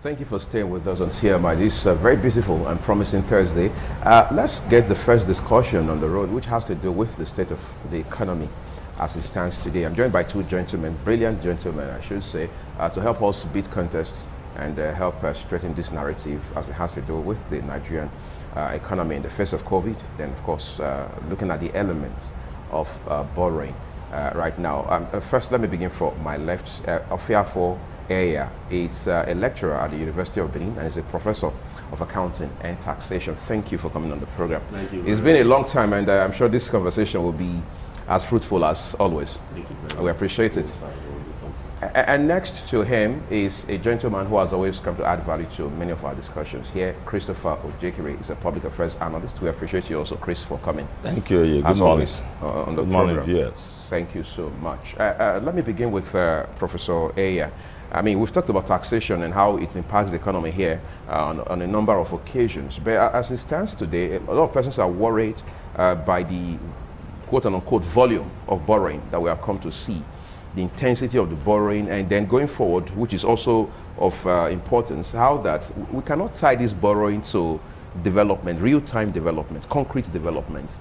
Thank you for staying with us on TMI. This very beautiful and promising Thursday. Let's get the first discussion on the road, which has to do with the state of the economy as it stands today. I'm joined by two gentlemen, brilliant gentlemen, I should say, to help us beat contests and help straighten this narrative as it has to do with the Nigerian economy in the face of COVID. Then, of course, looking at the elements of borrowing right now. First, let me begin from my left. Ofiafo Aya is a lecturer at the University of Benin and is a professor of accounting and taxation. Thank you for coming on the program. Thank you. It's been a long time, and I'm sure this conversation will be as fruitful as always. Thank you very much. We appreciate it. And next to him is a gentleman who has always come to add value to many of our discussions here. Christopher Ojekiri is a public affairs analyst. We appreciate you also, Chris, for coming. Thank you. Yeah, as good morning. always on the Good program. morning, yes. Thank you so much. Let me begin with Professor Aya. I mean, we've talked about taxation and how it impacts the economy here on a number of occasions. But as it stands today, a lot of persons are worried by the quote-unquote volume of borrowing that we have come to see, the intensity of the borrowing, and then going forward, which is also of importance, how that we cannot tie this borrowing to development, real-time development, concrete development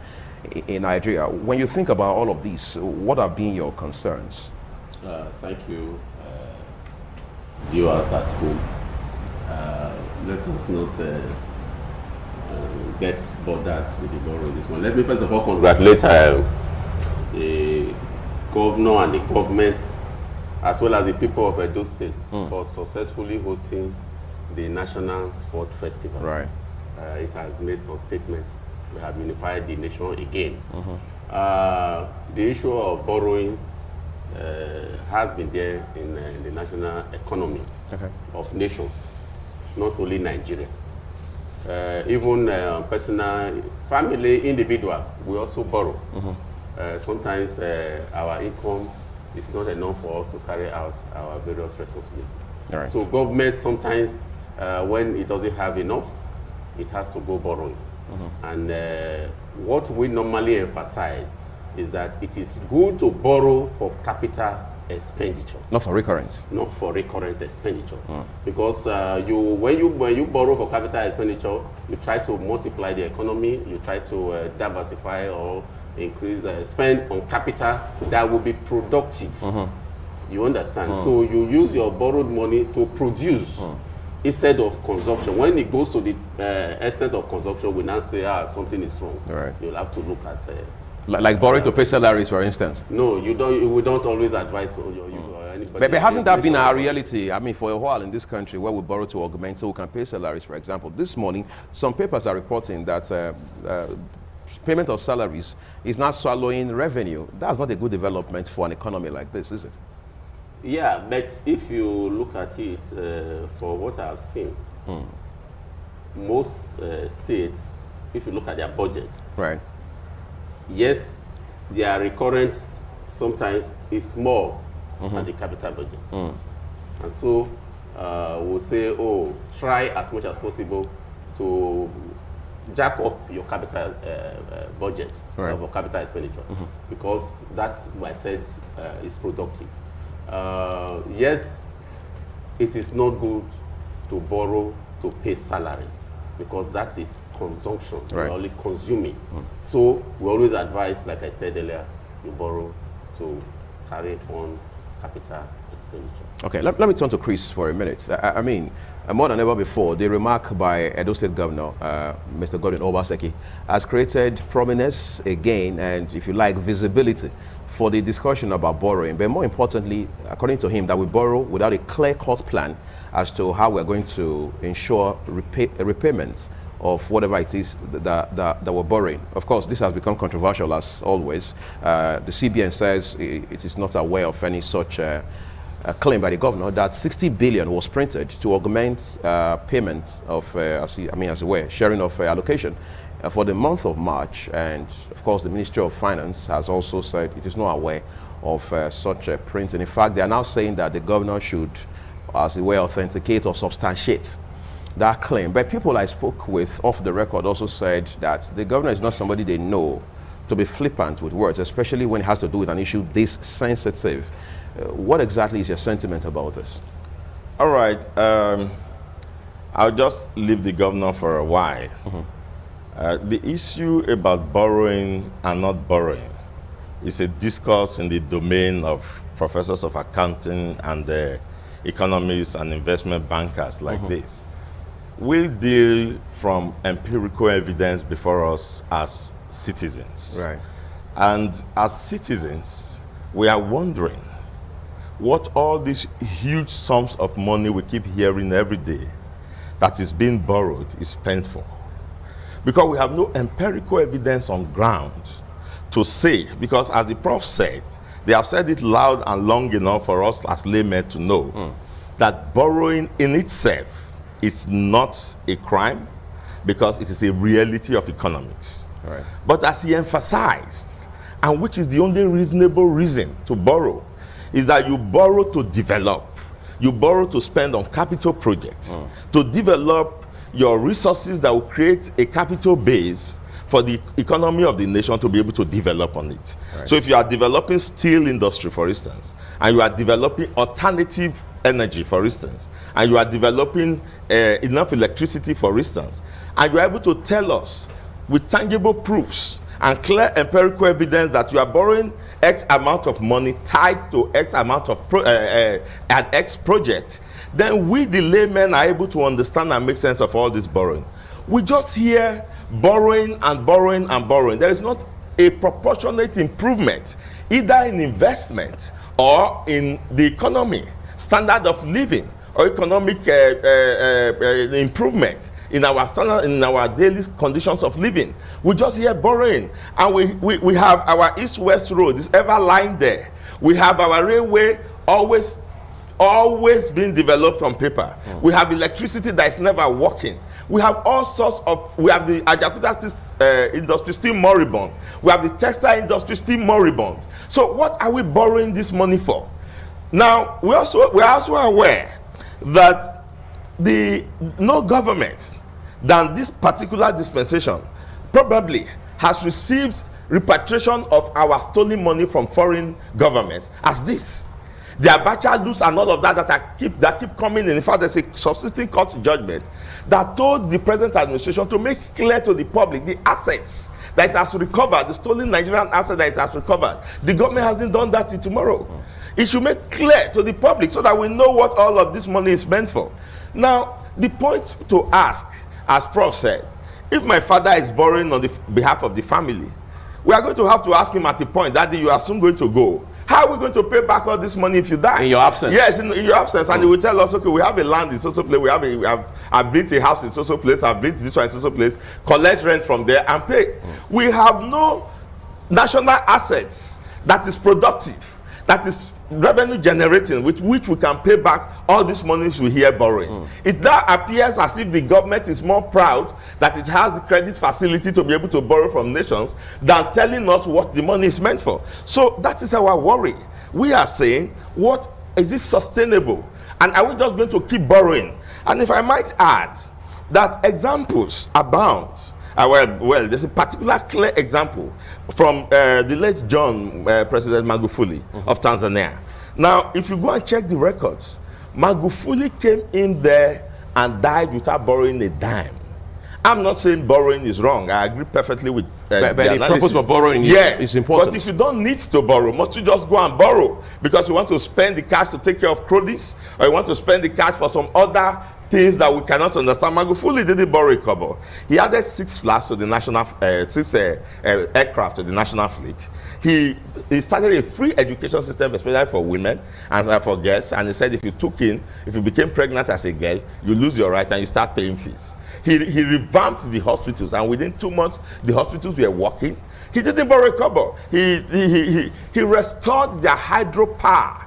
in Nigeria. When you think about all of these, what have been your concerns? Thank you, viewers at home. Let us not get bothered with the borrowing this one. Let me first of all congratulate the governor and the government, as well as the people of Edo State, for successfully hosting the National Sport Festival. Right. It has made some statements. We have unified the nation again. The issue of borrowing has been there in the national economy of nations, not only Nigeria. Even personal, family, individual, we also borrow. Sometimes our income is not enough for us to carry out our various responsibilities. Right. So government sometimes, when it doesn't have enough, it has to go borrowing. And what we normally emphasize is that it is good to borrow for capital expenditure. Not for recurrence. Not for recurrent expenditure. Because when you borrow for capital expenditure, you try to multiply the economy, you try to diversify or increase spend on capital that will be productive. You understand? So you use your borrowed money to produce instead of consumption. When it goes to the extent of consumption, we now say, something is wrong. Right. You'll have to look at like borrowing to pay salaries, for instance. no, you don't. We don't always advise you or anybody. But hasn't that been our reality? I mean, for a while in this country, where we borrow to augment so we can pay salaries, for example. This morning, some papers are reporting that payment of salaries is not swallowing revenue. That's not a good development for an economy like this, is it? Yeah, but if you look at it, for what I've seen, most states, if you look at their budget, Right. yes, their recurrent sometimes is small than the capital budget. And so we'll say, try as much as possible to jack up your capital budget for capital expenditure, because that's what I said is productive. Yes, it is not good to borrow to pay salary, because that is consumption. Right. You're only consuming. So we always advise, like I said earlier, you borrow to carry on capital expenditure. Okay, let me turn to Chris for a minute. I mean, more than ever before, the remark by Edo State Governor, Mr. Godwin Obaseki, has created prominence again and, if you like, visibility for the discussion about borrowing. But more importantly, according to him, that we borrow without a clear-cut plan as to how we're going to ensure repayment of whatever it is that we're borrowing. Of course, this has become controversial as always. The CBN says it is not aware of any such claim by the governor that 60 billion was printed to augment payments of, as a way, sharing of allocation for the month of March. And of course, the Ministry of Finance has also said it is not aware of such a print. And in fact, they are now saying that the governor should, as a way, authenticate or substantiate that claim. But people I spoke with off the record also said that the governor is not somebody they know to be flippant with words, especially when it has to do with an issue this sensitive. What exactly is your sentiment about this? All right. I'll just leave the governor for a while. The issue about borrowing and not borrowing is a discourse in the domain of professors of accounting and economists and investment bankers like this. We deal from empirical evidence before us as citizens. Right. And as citizens, we are wondering what all these huge sums of money we keep hearing every day that is being borrowed is spent for. Because we have no empirical evidence on ground to say, because as the prof said, they have said it loud and long enough for us as laymen to know that borrowing in itself is not a crime, because it is a reality of economics. Right. But as he emphasized, and which is the only reasonable reason to borrow, is that you borrow to develop. You borrow to spend on capital projects, to develop your resources that will create a capital base for the economy of the nation to be able to develop on it. Right. So if you are developing steel industry, for instance, and you are developing alternative energy, for instance, and you are developing enough electricity, for instance, and you are able to tell us with tangible proofs and clear empirical evidence that you are borrowing X amount of money tied to X amount of an X project, then we the laymen are able to understand and make sense of all this borrowing. We just hear borrowing and borrowing and borrowing. There is not a proportionate improvement either in investment or in the economy, standard of living, or economic improvement in our standard, in our daily conditions of living. We just hear borrowing, and we have our east-west road is ever lying there. We have our railway always being developed on paper. We have electricity that is never working. We have all sorts of, we have the Ajakuta industry still moribund. We have the textile industry still moribund. So what are we borrowing this money for? Now, we are also aware that no government than this particular dispensation probably has received repatriation of our stolen money from foreign governments as this. The Abacha loose and all of that keep coming in. In fact, there's a subsisting court judgment that told the present administration to make clear to the public the assets that it has recovered, the stolen Nigerian asset that it has recovered. The government hasn't done that till tomorrow. It should make clear to the public so that we know what all of this money is meant for. Now, the point to ask, as Prof said, if my father is borrowing on the behalf of the family, we are going to have to ask him at the point that you are soon going to go. How are we going to pay back all this money if you die? In your absence? Yes, in your absence. And he will tell us, okay, we have a land in so-so place, I've built a house in so-so place, I've built this one in so-so place, collect rent from there and pay. We have no national assets that is productive, that is revenue generating, with which we can pay back all these monies we hear borrowing. It now appears as if the government is more proud that it has the credit facility to be able to borrow from nations than telling us what the money is meant for. So that is our worry. We are saying, what is this sustainable? And are we just going to keep borrowing? And if I might add, that examples abound. Well, there's a particular clear example from the late John, President Magufuli of Tanzania. Now, if you go and check the records, Magufuli came in there and died without borrowing a dime. I'm not saying borrowing is wrong. I agree perfectly with but the purpose of borrowing is important. But if you don't need to borrow, must you just go and borrow because you want to spend the cash to take care of clothes, or you want to spend the cash for some other things that we cannot understand? Magufuli didn't borrow a kobo. He added 6 flags to the national, 6 aircraft to the national fleet. He started a free education system, especially for women and for girls. And he said, if you became pregnant as a girl, you lose your right and you start paying fees. He revamped the hospitals, and within 2 months, the hospitals were working. He didn't borrow a kobo. He restored their hydropower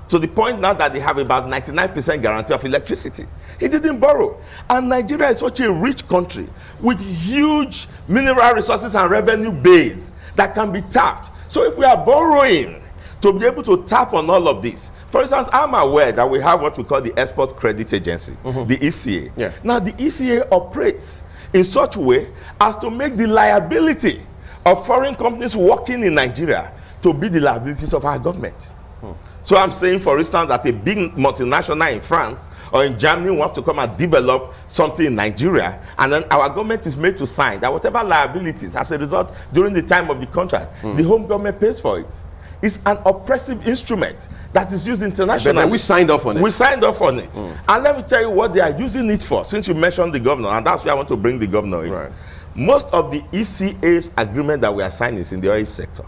to the point now that they have about 99% guarantee of electricity. He didn't borrow. And Nigeria is such a rich country with huge mineral resources and revenue base that can be tapped. So if we are borrowing to be able to tap on all of this, for instance, I'm aware that we have what we call the Export Credit Agency, the ECA. Yeah. Now, the ECA operates in such a way as to make the liability of foreign companies working in Nigeria to be the liabilities of our government. So I'm saying, for instance, that a big multinational in France or in Germany wants to come and develop something in Nigeria, and then our government is made to sign that whatever liabilities as a result during the time of the contract, the home government pays for it. It's an oppressive instrument that is used internationally. But we signed off on it. We signed off on it. And let me tell you what they are using it for, since you mentioned the governor, and that's why I want to bring the governor in. Right. Most of the ECA's agreement that we are signing is in the oil sector.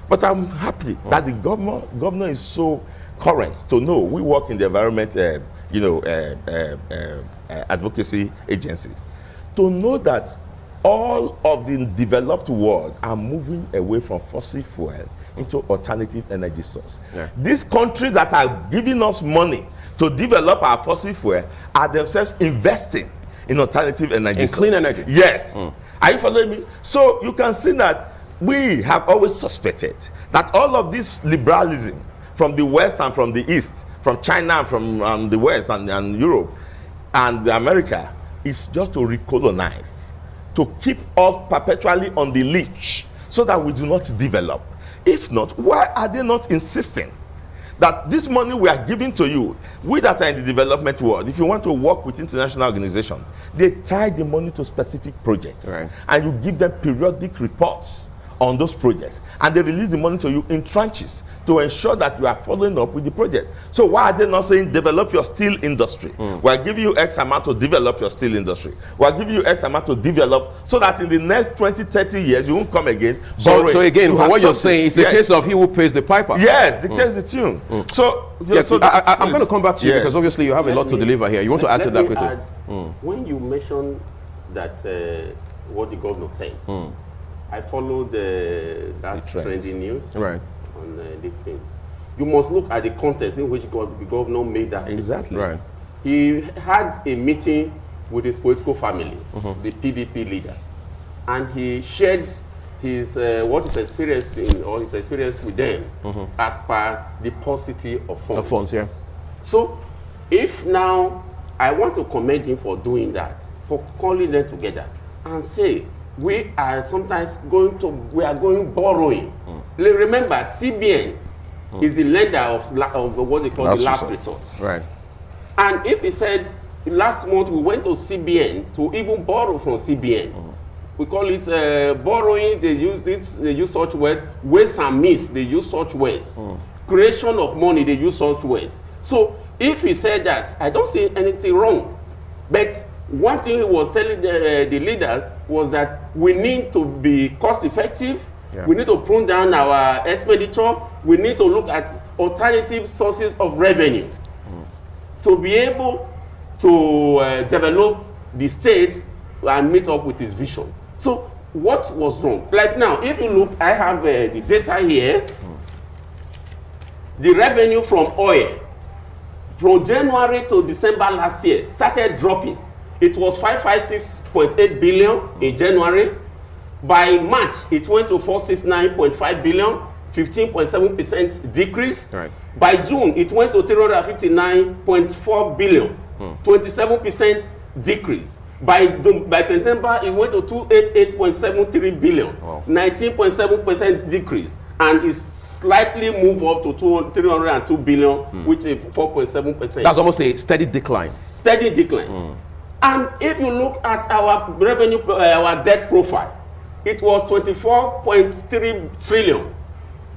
But I'm happy that the governor is so current to know we work in the environment, advocacy agencies, to know that all of the developed world are moving away from fossil fuel into alternative energy source. Yeah. These countries that are giving us money to develop our fossil fuel are themselves investing in alternative energy in source. Clean energy. Yes. Are you following me? So you can see that we have always suspected that all of this liberalism from the West and from the East, from China and from the West and Europe and America, is just to recolonize, to keep us perpetually on the leash so that we do not develop. If not, why are they not insisting that this money we are giving to you, we that are in the development world, if you want to work with international organizations, they tie the money to specific projects. Right. And you give them periodic reports on those projects, and they release the money to you in tranches to ensure that you are following up with the project. So why are they not saying develop your steel industry? We are giving you X amount to develop your steel industry. We are giving you X amount to develop, so that in the next 20, 30 years you won't come again. So again, for what you're saying, it's a case of he who pays the piper. Yes, the case the tune. So, yes, so I'm going to come back to you because obviously you have a lot to deliver here. You want to add to that quickly? When you mentioned that what the governor said, I followed that trending news right. on this thing. You must look at the context in which the governor made that statement. Exactly. Right. He had a meeting with his political family, the PDP leaders, and he shared his what his experience with them as per the paucity of funds. The funds, yeah. So, if now I want to commend him for doing that, for calling them together and say, we are sometimes going borrowing. Remember, CBN is the lender of what they call the last resort. Right. And if he said, last month we went to CBN to even borrow from CBN, we call it borrowing, they use such words, waste and miss, they use such words. Creation of money, they use such words. So if he said that, I don't see anything wrong. But one thing he was telling the leaders was that we need to be cost effective, we need to prune down our expenditure, we need to look at alternative sources of revenue to be able to develop the state and meet up with his vision. So what was wrong? Like now, if you look, I have the data here, the revenue from oil from January to December last year started dropping. It was 556.8 billion in January. By March, it went to 469.5 billion, 15.7% decrease. Right. By June, it went to 359.4 billion, 27% decrease. By September, it went to 288.73 billion, 19.7% decrease, and it's slightly moved up to 302 billion, which is 4.7%. That's almost a steady decline. Steady decline. And if you look at our revenue, our debt profile, it was 24.3 trillion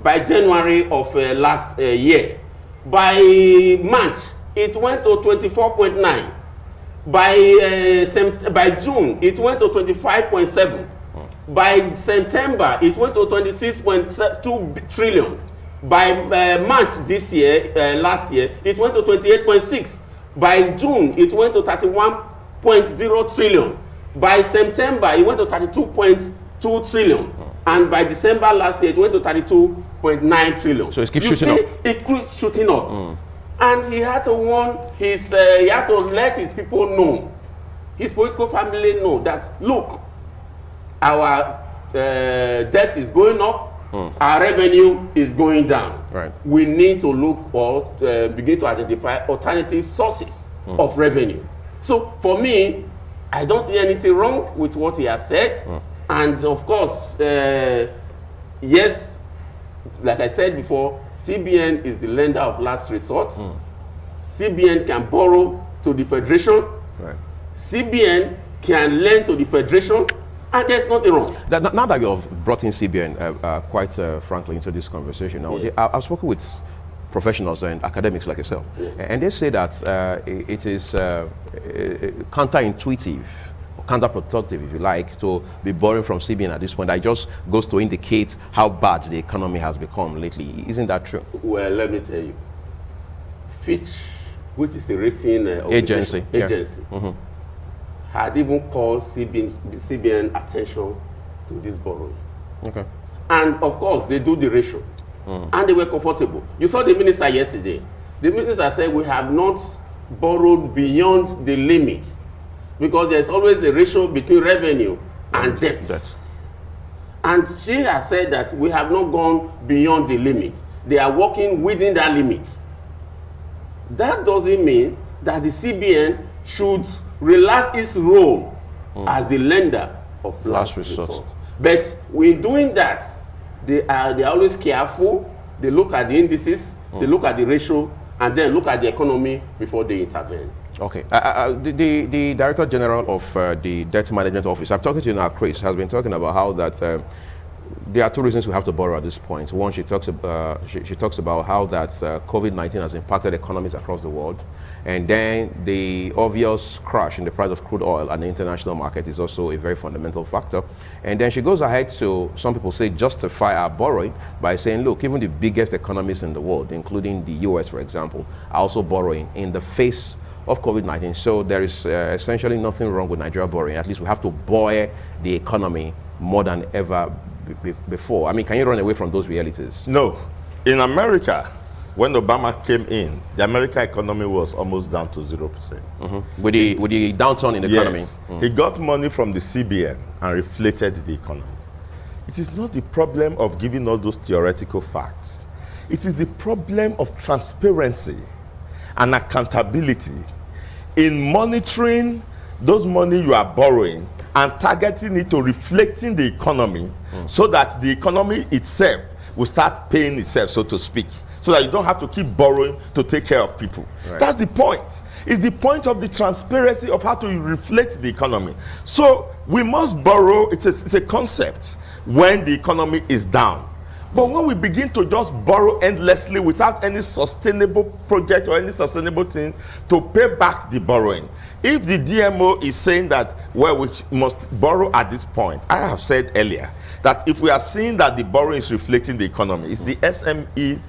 by January of last year. By March, it went to 24.9. By June, it went to 25.7. By September, it went to 26.2 trillion. By March this year, last year, it went to 28.6. By June, it went to 31.0 trillion. By September, it went to 32.2 trillion. And by December last year, it went to 32.9 trillion. So it keeps shooting up. It keeps shooting up. And he had to warn his, he had to let his people know, his political family know that, look, our debt is going up, our revenue is going down. Right. We need to look for, begin to identify alternative sources of revenue. So for me, I don't see anything wrong with what he has said. And of course, yes, like I said before, CBN is the lender of last resort. CBN can borrow to the Federation. Right. CBN can lend to the Federation, and there's nothing wrong. Now that you have brought in CBN quite frankly into this conversation, now, I've spoken with professionals and academics like yourself, and they say that it is counterintuitive, counterproductive, if you like, to be borrowing from CBN at this point. That just goes to indicate how bad the economy has become lately. Isn't that true? Well, let me tell you, Fitch, which is a rating agency, had even called CBN attention to this borrowing. Okay. And of course, they do the ratio. And they were comfortable. You saw the minister yesterday. The minister said we have not borrowed beyond the limit, because there's always a ratio between revenue and debt. And she has said that we have not gone beyond the limit. They are working within that limit. That doesn't mean that the CBN should relax its role as the lender of last resort. But in doing that, they are always careful. They look at the indices, they look at the ratio, and then look at the economy before they intervene. Okay. The Director General of the Debt Management Office, I'm talking to you now, Chris, has been talking about how that there are two reasons we have to borrow at this point. One, she talks about how that COVID-19 has impacted economies across the world, and then the obvious crash in the price of crude oil and the international market is also a very fundamental factor. And then she goes ahead to, some people say, justify our borrowing by saying, look, even the biggest economies in the world, including the US, for example, are also borrowing in the face of COVID-19. So there is essentially nothing wrong with Nigeria borrowing. At least we have to buoy the economy more than ever before. I mean, can you run away from those realities? No. In America, when Obama came in, the American economy was almost down to 0%. With the downturn in the economy. He got money from the CBN and reflated the economy. It is not the problem of giving us those theoretical facts. It is the problem of transparency and accountability in monitoring those money you are borrowing and targeting it to reflecting the economy, so that the economy itself will start paying itself, so to speak, so that you don't have to keep borrowing to take care of people. Right. That's the point. It's the point of the transparency of how to reflect the economy. So we must borrow, it's a concept, when the economy is down. But when we begin to just borrow endlessly without any sustainable project or any sustainable thing to pay back the borrowing, if the DMO is saying that, well, we must borrow at this point, I have said earlier that if we are seeing that the borrowing is reflecting the economy, it's the SME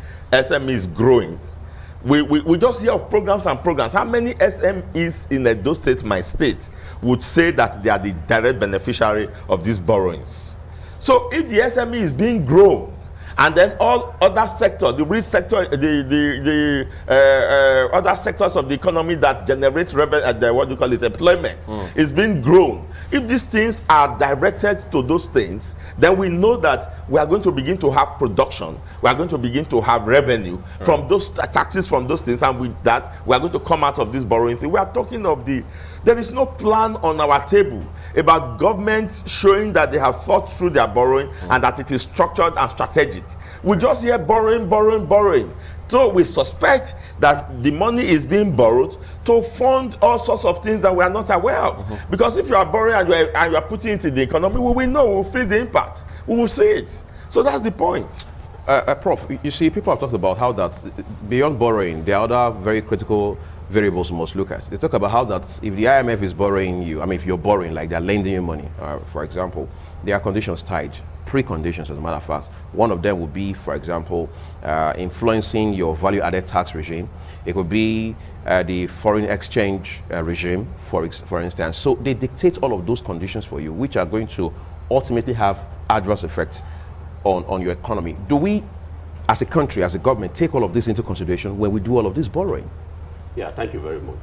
is growing. We just hear of programs and programs. How many SMEs in Edo State, my state, would say that they are the direct beneficiary of these borrowings? So if the SME is being grown, and then all other sectors, the real sector, the other sectors of the economy that generate revenue, what do you call it, employment, is being grown. If these things are directed to those things, then we know that we are going to begin to have production. We are going to begin to have revenue from those taxes from those things, and with that, we are going to come out of this borrowing thing. We are talking of there is no plan on our table about government showing that they have thought through their borrowing and that it is structured and strategic. We just hear borrowing, borrowing, borrowing. So we suspect that the money is being borrowed to fund all sorts of things that we are not aware of. Because if you are borrowing and you are putting it in the economy, we will know, we will feel the impact. We will see it. So that's the point. Prof, you see, people have talked about how that beyond borrowing, there are other very critical variables we must look at. They talk about how that if the IMF is borrowing you, I mean, if you're borrowing, like they're lending you money, for example, there are conditions tied, preconditions as a matter of fact. One of them would be, for example, influencing your value-added tax regime. It could be the foreign exchange regime, for instance. So they dictate all of those conditions for you, which are going to ultimately have adverse effects on your economy. Do we, as a country, as a government, take all of this into consideration when we do all of this borrowing? Yeah, thank you very much.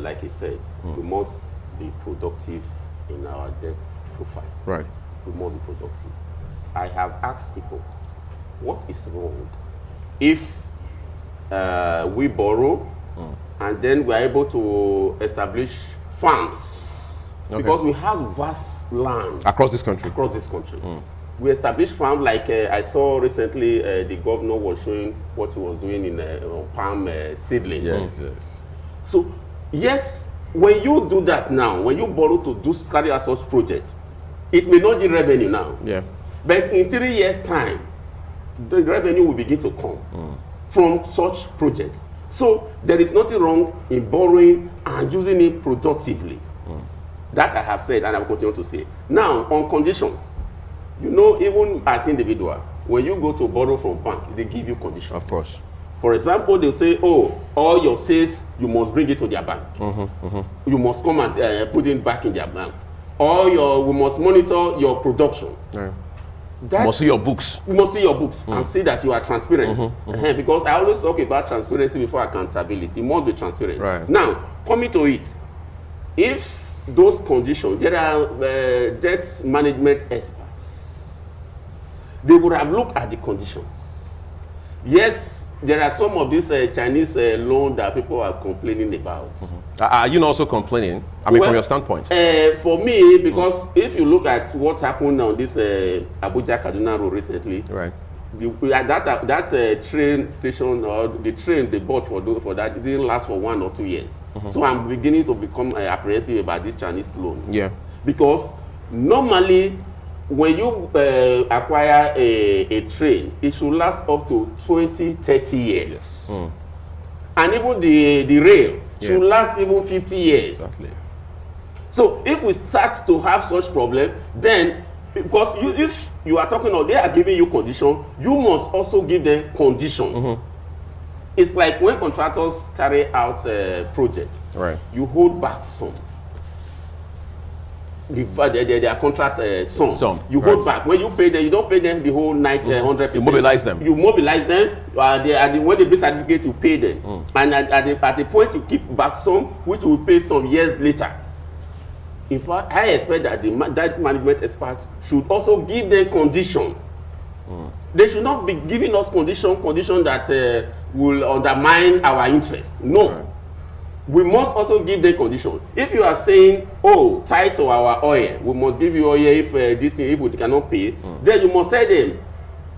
Like he said, we must be productive in our debt profile. Right. We must be productive. I have asked people, what is wrong if we borrow and then we're able to establish farms? Okay. Because we have vast land across this country. We establish farm like I saw recently. The governor was showing what he was doing in palm seedling. Yes. So yes, when you do that now, when you borrow to carry out such projects, it may not give revenue now. Yeah. But in 3 years' time, the revenue will begin to come from such projects. So there is nothing wrong in borrowing and using it productively. That I have said and I will continue to say. Now, on conditions, you know, even as individual, when you go to borrow from bank, they give you conditions. Of course. For example, they'll say, oh, all your sales, you must bring it to their bank. You must come and put it back in their bank. We must monitor your production. Yeah. You must see your books. You must see your books and see that you are transparent. Because I always talk about transparency before accountability. It must be transparent. Right. Now, coming to it, if those conditions, there are debt management experts. They would have looked at the conditions. Yes, there are some of these Chinese loans that people are complaining about. Are you also complaining? I mean, from your standpoint? For me, because if you look at what happened on this Abuja-Kaduna road recently, Right. That train station or the train they bought for that, it didn't last for 1 or 2 years. So I'm beginning to become apprehensive about this Chinese loan. Yeah. Because normally, when you acquire a train, it should last up to 20, 30 years. Yes. And even the rail should last even 50 years. Exactly. So if we start to have such problem, then because if you are talking about they are giving you condition, you must also give them condition. It's like when contractors carry out projects, Right. you hold back some. Their contract some. You hold back. When you pay them, you don't pay them the whole night 100%. You mobilize them. You mobilize them. When they pay certificate, you pay them. And at the point you keep back some, which will pay some years later. In fact, I expect that that management experts should also give them condition. They should not be giving us condition that will undermine our interest. No. Right. We must also give them condition. If you are saying, oh, tied to our oil, we must give you oil if if we cannot pay, then you must tell them,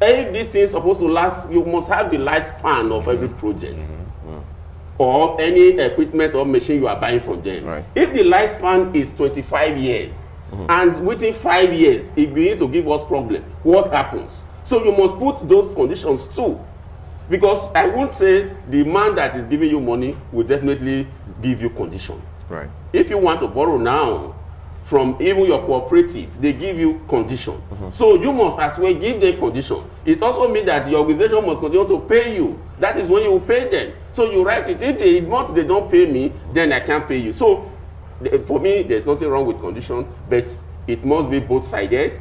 if this thing is supposed to last, you must have the lifespan of every project. Or any equipment or machine you are buying from them. Right. If the lifespan is 25 years, and within 5 years, it begins to give us problem, what happens? So you must put those conditions too. Because I won't say the man that is giving you money will definitely give you condition. Right. If you want to borrow now from even your cooperative, they give you condition. So you must as well give them condition. It also means that your organization must continue to pay you. That is when you will pay them. So you write it. If they don't pay me, then I can't pay you. So for me, there's nothing wrong with condition, but it must be both-sided.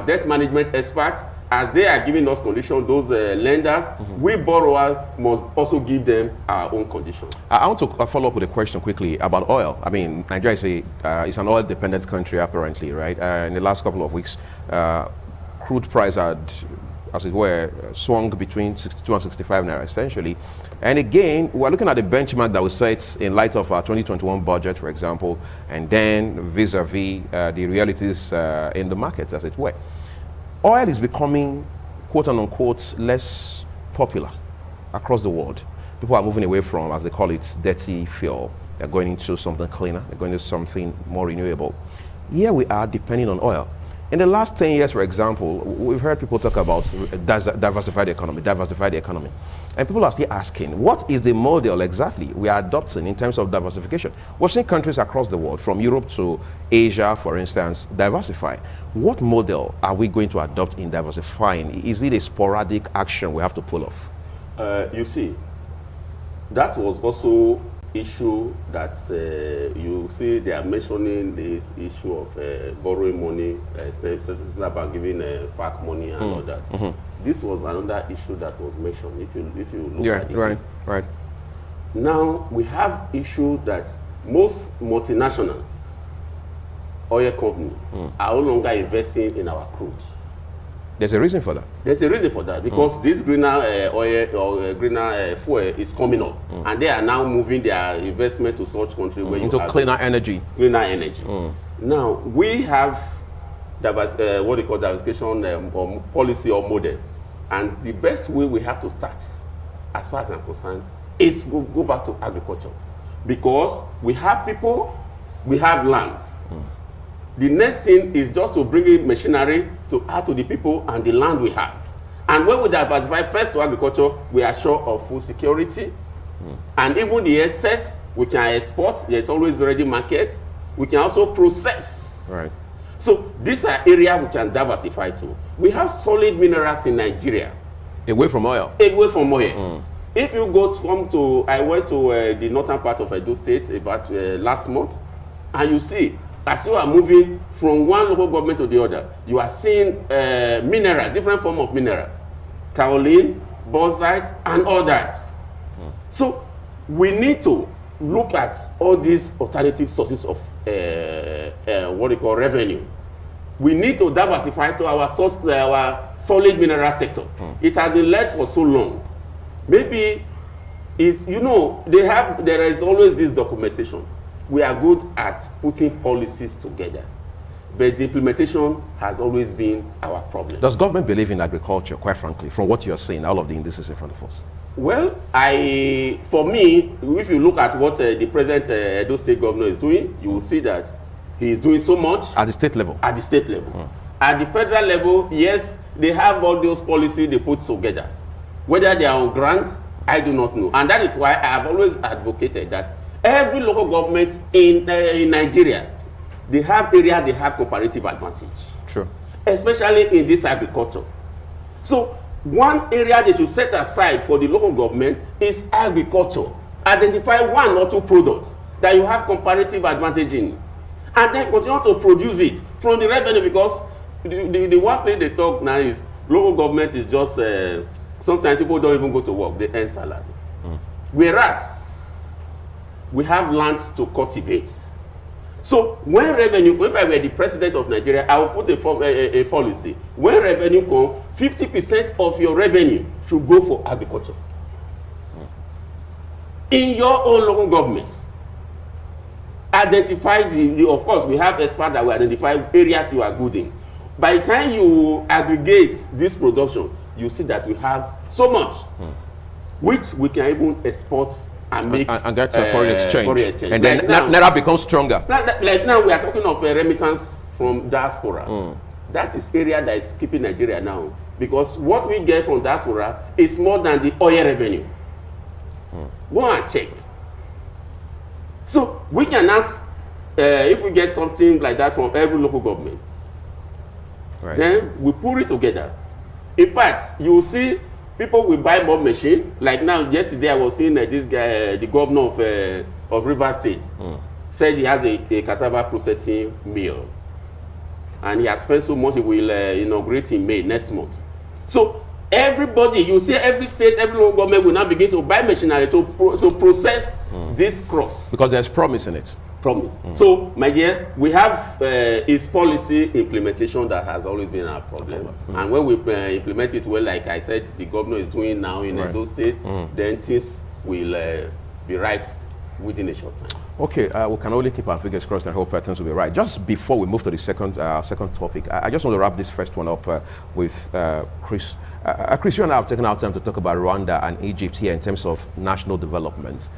Debt management experts, as they are giving us conditions, those lenders, we borrowers must also give them our own conditions. I want to follow up with a question quickly about oil. I mean, Nigeria is an oil-dependent country, apparently, right? In the last couple of weeks, crude price had, as it were, swung between 62 and 65 naira, essentially. And again, we're looking at the benchmark that was set in light of our 2021 budget, for example, and then vis-a-vis the realities in the markets, as it were. Oil is becoming, quote unquote, less popular across the world. People are moving away from, as they call it, dirty fuel. They're going into something cleaner. They're going into something more renewable. Here we are depending on oil. In the last 10 years, for example, we've heard people talk about diversify the economy. And people are still asking, what is the model exactly we are adopting in terms of diversification? We've seen countries across the world, from Europe to Asia, for instance, diversify. What model are we going to adopt in diversifying? Is it a sporadic action we have to pull off? You see, that was also issue that you see they are mentioning this issue of borrowing money, about giving FAC money and all that. This was another issue that was mentioned. If you look at it, right. Now we have issue that most multinationals, oil companies, are no longer investing in our crude. There's a reason for that. There's a reason for that because this greener oil or greener fuel is coming up, and they are now moving their investment to such countries where into cleaner energy. Cleaner energy. Now we have what they call diversification or policy or model. And the best way we have to start, as far as I'm concerned, is go back to agriculture. Because we have people, we have land. The next thing is just to bring in machinery to add to the people and the land we have. And when we diversify first to agriculture, we are sure of food security. And even the excess, we can export. There's always ready market. We can also process. Right. So these are areas we can diversify to. We have solid minerals in Nigeria. Away from oil. Away from oil. If you I went to the northern part of Edo State about last month, and you see, as you are moving from one local government to the other, you are seeing mineral, different form of mineral, kaolin, bauxite, and all that. So we need to look at all these alternative sources of what we call revenue. We need to diversify to our solid mineral sector. It has been led for so long. Maybe it's, there is always this documentation. We are good at putting policies together, but the implementation has always been our problem. Does government believe in agriculture, quite frankly, from what you're seeing, all of the indices in front of us? Well, for me, if you look at what the present Edo State governor is doing, you will see that he is doing so much. At the state level? At the state level. At the federal level, yes, they have all those policies they put together. Whether they are on grant, I do not know. And that is why I have always advocated that every local government in Nigeria, they have areas they have comparative advantage. True. Especially in this agriculture. So one area they should set aside for the local government is agriculture. Identify one or two products that you have comparative advantage in, and then continue to produce it from the revenue, because the one thing they talk now is local government is just sometimes people don't even go to work, they earn salary. Whereas we have lands to cultivate. So when revenue, if I were the president of Nigeria, I would put a policy. When revenue comes, 50% of your revenue should go for agriculture. In your own local government, identify of course, we have experts that will identify areas you are good in. By the time you aggregate this production, you see that we have so much, which we can even export and make and get a foreign exchange. And then like now, Naira becomes stronger. Like now we are talking of remittance from diaspora. That is area that is keeping Nigeria now, because what we get from diaspora is more than the oil revenue. Go and check. So we can ask if we get something like that from every local government, right, then we put it together. In fact, you will see people will buy more machine. Like now, yesterday I was seeing this guy, the governor of Rivers State, said he has a cassava processing mill, and he has spent so much. He will inaugurate in May next month. So everybody, you see, every state, every local government will now begin to buy machinery to process this crops, because there's promise in it. Promise. So, my dear, we have its policy implementation that has always been our problem. And when we implement it well, like I said, the governor is doing now in Edo State, then things will be right within a short time. Okay, we can only keep our fingers crossed and hope things will be right. Just before we move to the second topic, I just want to wrap this first one up with Chris. Chris, you and I have taken our time to talk about Rwanda and Egypt here in terms of national development.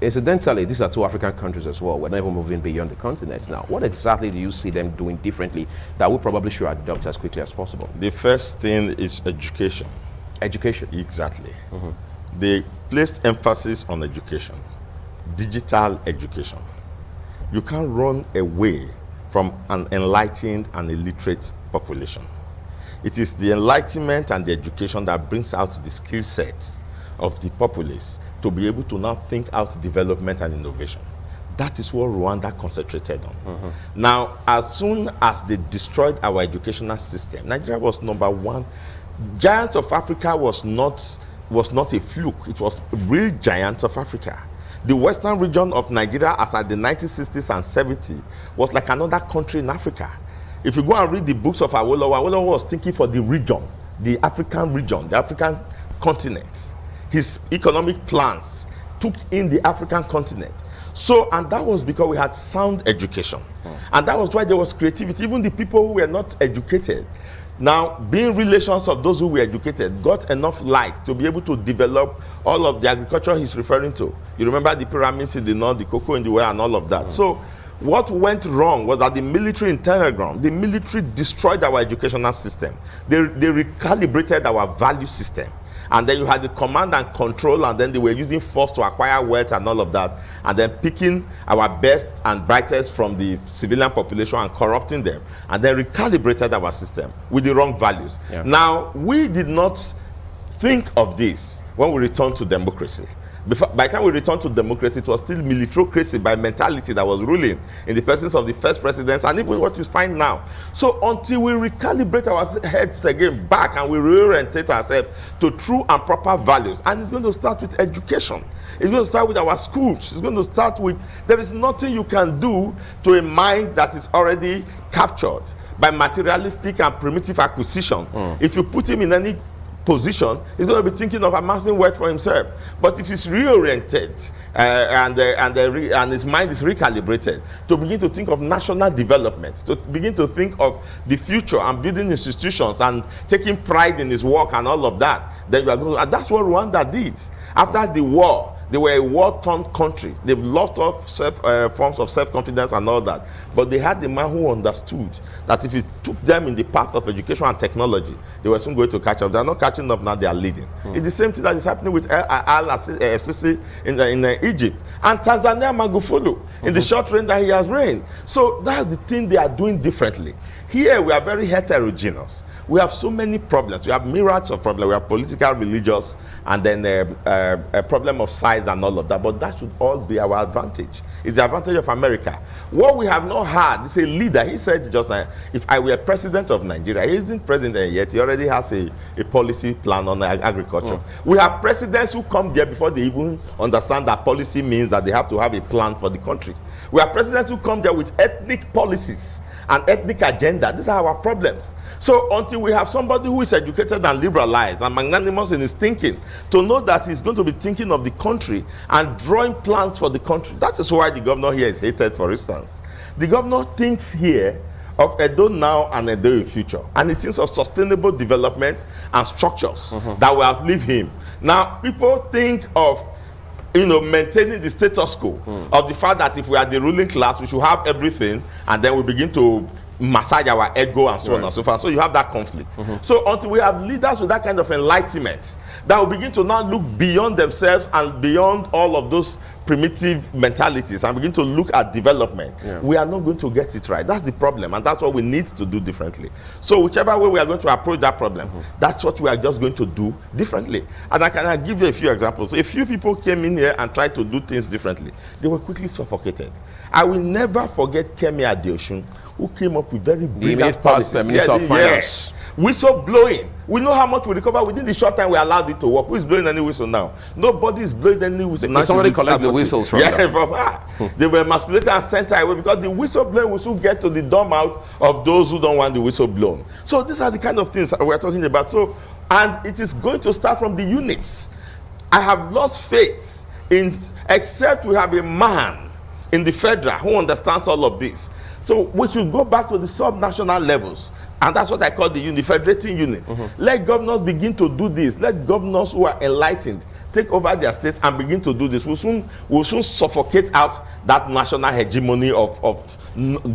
Incidentally, these are two African countries as well. We're not even moving beyond the continents now. What exactly do you see them doing differently that we probably should adopt as quickly as possible? The first thing is education. Education? Exactly. They placed emphasis on education, digital education. You can't run away from an enlightened and illiterate population. It is the enlightenment and the education that brings out the skill sets of the populace to be able to now think out development and innovation. That is what Rwanda concentrated on. Now, as soon as they destroyed our educational system, Nigeria was #1. Giants of Africa was not a fluke. It was real giants of Africa. The western region of Nigeria, as at the 1960s and 70s, was like another country in Africa. If you go and read the books of Awolowo was thinking for the region, the African region, the African continent. His economic plans took in the African continent. So, and that was because we had sound education. And that was why there was creativity. Even the people who were not educated, now being relations of those who were educated, got enough light to be able to develop all of the agriculture he's referring to. You remember the pyramids in the north, the cocoa in the west, and all of that. So what went wrong was that the military in Telegram, the military destroyed our educational system. They recalibrated our value system. And then you had the command and control, and then they were using force to acquire wealth and all of that, and then picking our best and brightest from the civilian population and corrupting them, and then recalibrated our system with the wrong values. Yeah. Now, we did not think of this when we returned to democracy. By the time we returned to democracy, it was still militaryocracy by mentality that was ruling in the presence of the first presidents, and even what you find now. So until we recalibrate our heads again back and we reorientate ourselves to true and proper values, and it's going to start with education. It's going to start with our schools. It's going to start with, there is nothing you can do to a mind that is already captured by materialistic and primitive acquisition. If you put him in any position, he's going to be thinking of amassing wealth for himself. But if he's reoriented and his mind is recalibrated to begin to think of national development, to begin to think of the future and building institutions and taking pride in his work and all of that, then you are going to, and that's what Rwanda did. After the war, they were a war-torn country. They've lost all forms of self-confidence and all that. But they had the man who understood that if he took them in the path of education and technology, they were soon going to catch up. They're not catching up now, they are leading. It's the same thing that is happening with Al-Sisi in Egypt. And Tanzania Magufuli, in the short reign that he has reigned. So that's the thing they are doing differently. Here we are very heterogeneous. We have so many problems. We have myriads of problems. We have political, religious, and then a problem of size and all of that. But that should all be our advantage. It's the advantage of America. What we have not had is a leader. He said just like, if I were president of Nigeria, he isn't president yet. He already has a policy plan on agriculture. We have presidents who come there before they even understand that policy means that they have to have a plan for the country. We have presidents who come there with ethnic policies and ethnic agenda. These are our problems. So until we have somebody who is educated and liberalized and magnanimous in his thinking, to know that he's going to be thinking of the country and drawing plans for the country. That is why the governor here is hated, for instance. The governor thinks here of Edo now and Edo in future, and he thinks of sustainable development and structures that will outlive him. Now, people think of maintaining the status quo of the fact that if we are the ruling class, we should have everything, and then we begin to massage our ego and so on and so forth. So you have that conflict. So until we have leaders with that kind of enlightenment that will begin to now look beyond themselves and beyond all of those primitive mentalities and begin to look at development, we are not going to get it right. That's the problem, and that's what we need to do differently. So whichever way we are going to approach that problem, that's what we are just going to do differently. And I can give you a few examples. A few people came in here and tried to do things differently. They were quickly suffocated. I will never forget Kemi Adeosun, who came up with very brilliant policies. Minister of Finance. Whistle blowing. We know how much we recover within the short time we allowed it to work. Who is blowing any whistle now? Nobody is blowing any whistle. Did somebody collect the whistles from them? From her. They were emasculated and sent her away because the whistle blowing will soon get to the dumb mouth of those who don't want the whistle blown. So these are the kind of things we're talking about. So, and it is going to start from the units. I have lost faith in, except we have a man in the federal who understands all of this. So we should go back to the sub-national levels, and that's what I call the federating unit. Let governors begin to do this. Let governors who are enlightened take over their states and begin to do this. We'll soon suffocate out that national hegemony of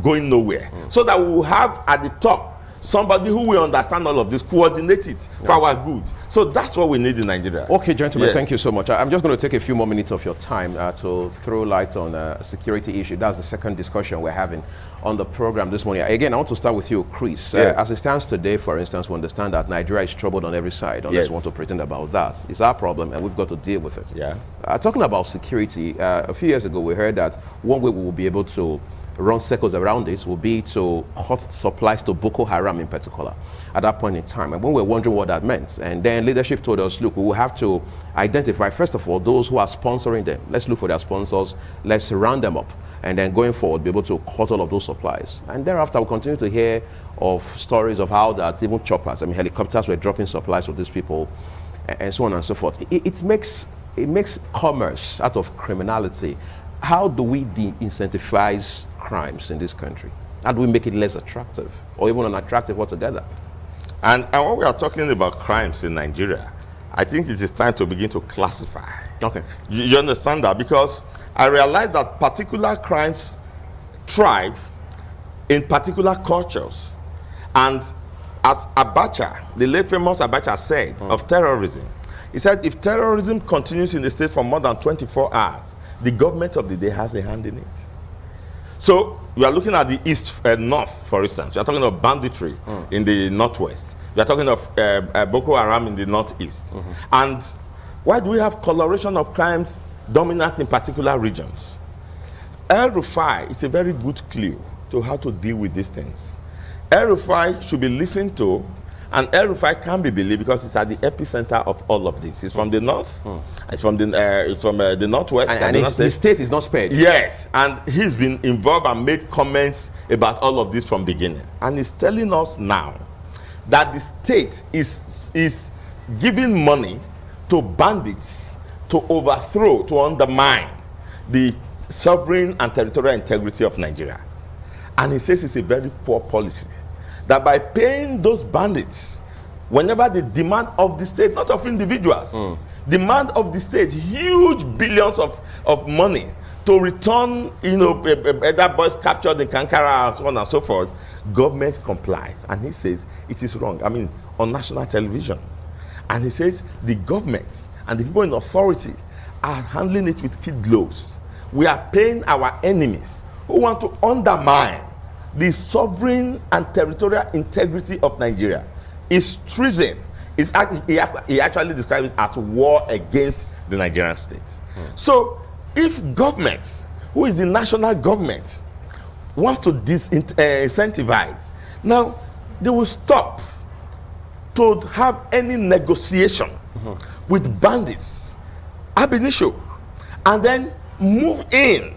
going nowhere. So that we will have at the top somebody who will understand all of this, coordinate it for our good. So that's what we need in Nigeria. Okay, gentlemen, thank you so much. I'm just going to take a few more minutes of your time to throw light on a security issue. That's the second discussion we're having on the program this morning. Again, I want to start with you, Chris. As it stands today, for instance, we understand that Nigeria is troubled on every side, unless you want to pretend about that. It's our problem, and we've got to deal with it. Talking about security, a few years ago, we heard that one way we will be able to run circles around this will be to cut supplies to Boko Haram in particular at that point in time. And when we were wondering what that meant, and then leadership told us, look, we will have to identify, first of all, those who are sponsoring them. Let's look for their sponsors, let's round them up, and then going forward, be able to cut all of those supplies. And thereafter, we'll continue to hear of stories of how that even choppers, helicopters were dropping supplies to these people, and so on and so forth. It makes it makes commerce out of criminality. How do we de-incentivize crimes in this country? How do we make it less attractive or even unattractive altogether? And when we are talking about crimes in Nigeria, I think it is time to begin to classify. Okay. You understand that? Because I realize that particular crimes thrive in particular cultures. And as Abacha, the late famous Abacha said of terrorism, he said if terrorism continues in the state for more than 24 hours, the government of the day has a hand in it. So we are looking at the east and north, for instance. We are talking of banditry in the northwest. We are talking of Boko Haram in the northeast. And why do we have coloration of crimes dominant in particular regions? El Rufai is a very good clue to how to deal with these things. El Rufai should be listened to, and El Rufai can be believed because it's at the epicenter of all of this. It's from the north, it's from the northwest. And the state is not spared. Yes, and he's been involved and made comments about all of this from beginning. And he's telling us now that the state is giving money to bandits to overthrow, to undermine the sovereign and territorial integrity of Nigeria. And he says it's a very poor policy. That by paying those bandits, whenever they demand of the state, not of individuals, demand of the state huge billions of money to return, other boys captured in Kankara and so on and so forth, government complies. And he says it is wrong. I mean, on national television. And he says the governments and the people in authority are handling it with kid gloves. We are paying our enemies who want to undermine the sovereign and territorial integrity of Nigeria. Is treason. He actually describes it as war against the Nigerian state. So if governments, who is the national government, wants to disincentivize, now they will stop to have any negotiation with bandits ab initio, and then move in.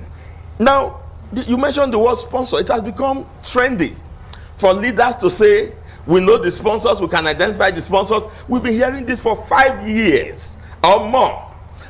Now, you mentioned the word sponsor. It has become trendy for leaders to say, we know the sponsors, we can identify the sponsors. We've been hearing this for 5 years or more.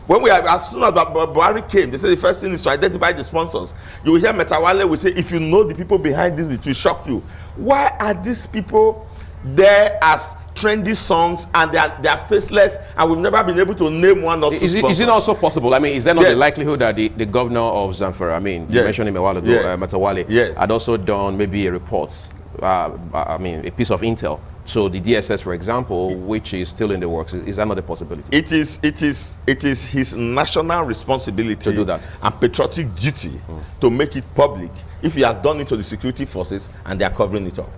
When as soon as Buhari came, they said the first thing is to identify the sponsors. You will hear Metawale will say, if you know the people behind this, it will shock you. Why are these people there as trendy songs and they are faceless, and we've never been able to name one or two sponsors? Is it also possible? I mean, is there not the likelihood that the governor of Zamfara, I mean, you mentioned him a while ago, Metawale, had also done maybe a report, I mean, a piece of intel. So the DSS, for example, which is still in the works, is that not a possibility? It is his national responsibility to do that and patriotic duty to make it public if he has done it to the security forces and they are covering it up.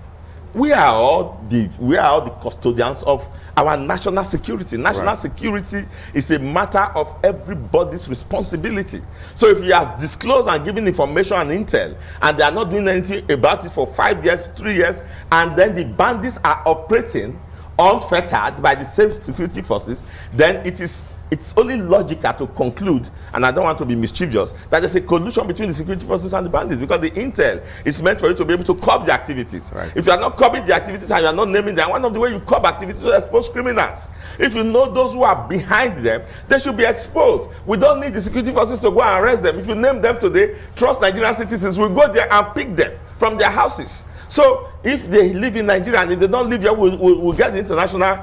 We are all the custodians of our national security. National security is a matter of everybody's responsibility. So if you have disclosed and given information and intel, and they are not doing anything about it for 5 years, 3 years, and then the bandits are operating unfettered by the same security forces, then it's only logical to conclude, and I don't want to be mischievous, that there's a collusion between the security forces and the bandits, because the intel is meant for you to be able to curb the activities. If you are not curbing the activities and you are not naming them, one of the ways you curb activities is to expose criminals. If you know those who are behind them, they should be exposed. We don't need the security forces to go and arrest them. If you name them today, trust Nigerian citizens will go there and pick them from their houses. So if they live in Nigeria and if they don't live here, we'll get the international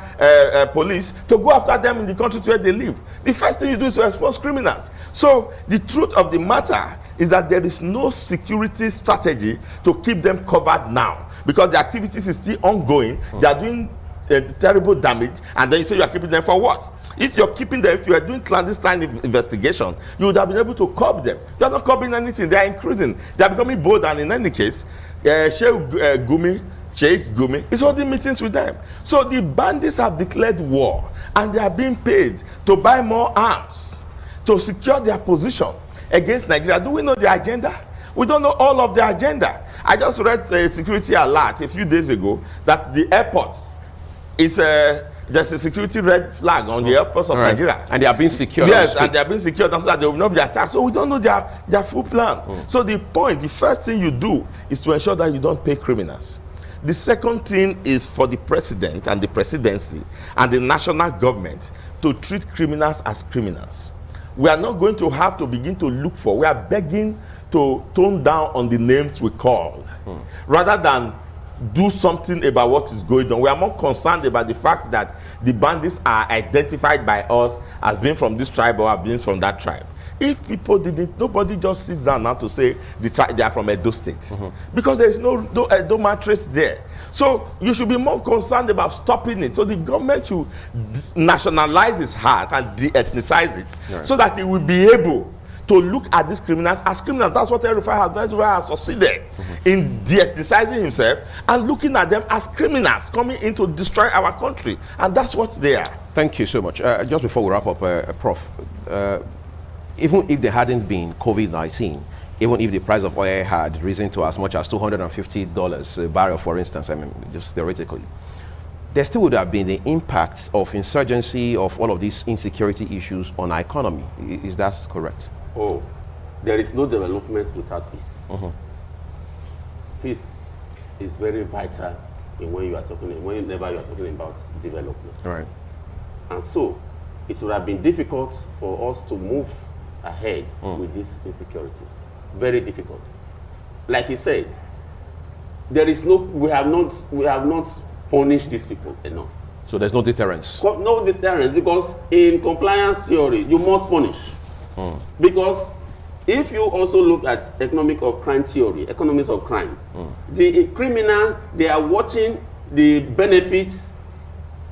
police to go after them in the countries where they live. The first thing you do is to expose criminals. So the truth of the matter is that there is no security strategy to keep them covered now, because the activities is still ongoing. They are doing terrible damage, and then you say you are keeping them for what? If you're keeping them, if you are doing clandestine investigation, you would have been able to curb them. You are not curbing anything. They are increasing. They are becoming bold, and in any case, Sheikh Gumi is holding meetings with them. So the bandits have declared war, and they are being paid to buy more arms to secure their position against Nigeria. Do we know the agenda? We don't know all of the agenda. I just read a security alert a few days ago that the airports there's a security red flag on the airports of Nigeria. And they are being secured. Yes, and they are being secured so that they will not be attacked. So we don't know their full plans. So the first thing you do is to ensure that you don't pay criminals. The second thing is for the president and the presidency and the national government to treat criminals as criminals. we are not going to have to begin to look for. We are begging to tone down on the names we call, rather than do something about what is going on. We are more concerned about the fact that the bandits are identified by us as being from this tribe or being from that tribe. If people didn't, nobody just sits down now to say they are from Edo State, because there is no Edo matrix there. So you should be more concerned about stopping it. So the government should nationalize its heart and de-ethnicize it, so that it will be able to look at these criminals as criminals. That's what El-Rufai has done. El-Rufai has succeeded in de-ethnicizing himself and looking at them as criminals coming in to destroy our country. And that's what they are. Thank you so much. Just before we wrap up, Prof, even if there hadn't been COVID-19, even if the price of oil had risen to as much as $250 a barrel, for instance, I mean, just theoretically, there still would have been the impact of insurgency, of all of these insecurity issues on our economy. Is that correct? Oh, there is no development without peace. Peace is very vital in whenever you are talking about development. Right. And so, it would have been difficult for us to move ahead with this insecurity. Very difficult. Like he said, there is no, we have not punished these people enough. So there's no deterrence? No deterrence, because in compliance theory, you must punish. Because if you also look at economics of crime theory, economics of crime, the criminal, they are watching the benefits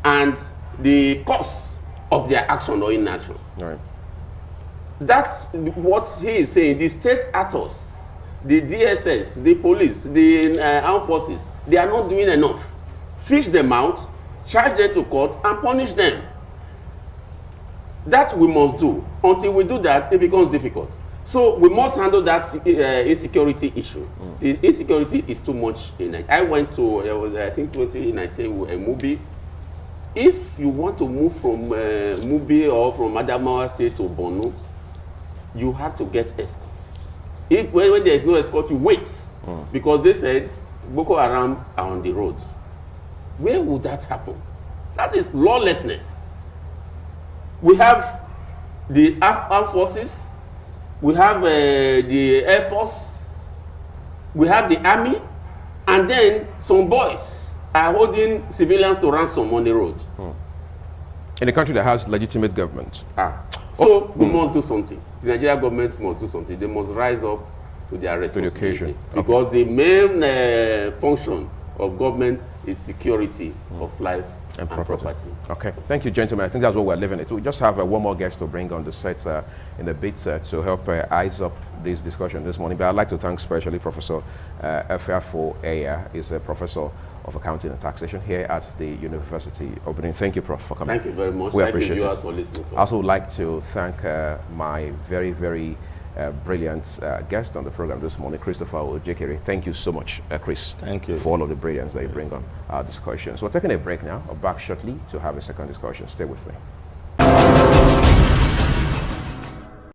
and the costs of their action or inaction. Right. That's what he is saying. The state actors, the DSS, the police, the armed forces, they are not doing enough. Fish them out, charge them to court, and punish them. That we must do. Until we do that, it becomes difficult. So we must handle that insecurity issue. The insecurity is too much in it. I went to, I think 2019, a movie. If you want to move from Mubi or from Adamawa State to Borno, you have to get escorts. When there is no escort, you wait. Because they said Boko Haram are on the road. Where would that happen? That is lawlessness. We have the armed forces, we have the Air Force, we have the army, and then some boys are holding civilians to ransom on the road. In a country that has legitimate government. So we must do something. The Nigerian government must do something. They must rise up to their responsibility. Because the main function of government is security of life and property. Okay, thank you, gentlemen. I think that's what we're living it. We just have one more guest to bring on the set in a bit to help eyes up this discussion this morning. But I'd like to thank especially Professor Efiafo Eya. He's a professor of accounting and taxation here at the University of Benin. Thank you, Prof, for coming. Thank you very much. We appreciate it. For listening to us. I also would like to thank my very, very brilliant guest on the program this morning, Christopher Ojekere. Thank you so much, Chris. Thank you. For all of the brilliance that you bring on our discussions. We're taking a break now. I'll back shortly to have a second discussion. Stay with me.